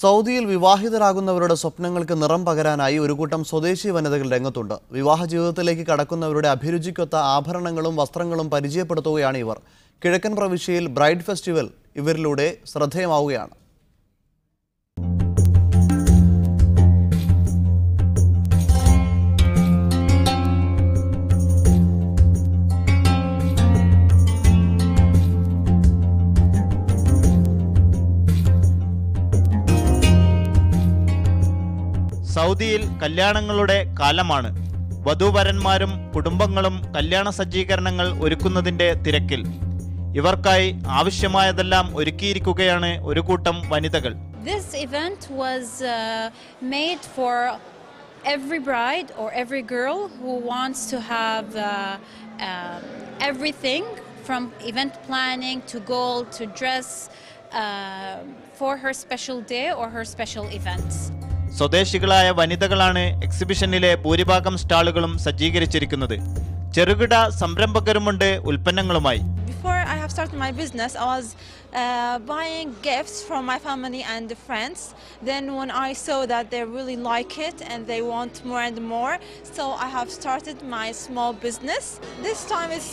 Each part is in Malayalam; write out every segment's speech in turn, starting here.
സൗദിയിൽ വിവാഹിതരാകുന്നവരുടെ സ്വപ്നങ്ങൾക്ക് നിറം പകരാനായി ഒരു കൂട്ടം സ്വദേശി വനിതകൾ രംഗത്തുണ്ട്. വിവാഹ ജീവിതത്തിലേക്ക് കടക്കുന്നവരുടെ അഭിരുചിക്കൊത്ത ആഭരണങ്ങളും വസ്ത്രങ്ങളും പരിചയപ്പെടുത്തുകയാണ് ഇവർ. കിഴക്കൻ പ്രവിശ്യയിൽ ബ്രൈഡ് ഫെസ്റ്റിവൽ ഇവരിലൂടെ ശ്രദ്ധേയമാവുകയാണ്. സൗദിയിൽ കല്യാണങ്ങളുടെ കാലമാണ്. വധൂവരന്മാരും കുടുംബങ്ങളും കല്യാണ സജ്ജീകരണങ്ങൾ ഒരുക്കുന്നതിന്റെ തിരക്കിൽ. ഇവർക്കായി ആവശ്യമായതെല്ലാം ഒരുക്കിയിരിക്കുകയാണ് ഒരു കൂട്ടം വനിതകൾ. This event was made for every bride or every girl who wants to have everything from event planning to gold to dress for her special day or her special events. സ്വദേശികളായ വനിതകളാണ് എക്സിബിഷനിലെ ഭൂരിഭാഗം സ്റ്റാളുകളും സജ്ജീകരിച്ചിരിക്കുന്നത്. ചെറുകിട സംരംഭകരുമുണ്ട് ഉൽപ്പന്നങ്ങളുമായി. Before I have started my business, I was buying gifts from my family and friends. Then when I saw that they really like it and they want more and more, so I have started my small business. This time is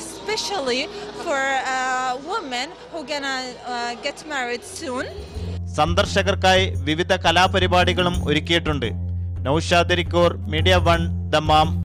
especially for women who gonna get married soon. സന്ദർശകർക്കായി വിവിധ കലാപരിപാടികളും ഒരുക്കിയിട്ടുണ്ട്. Naushad Rikkur, media 1, Dammam.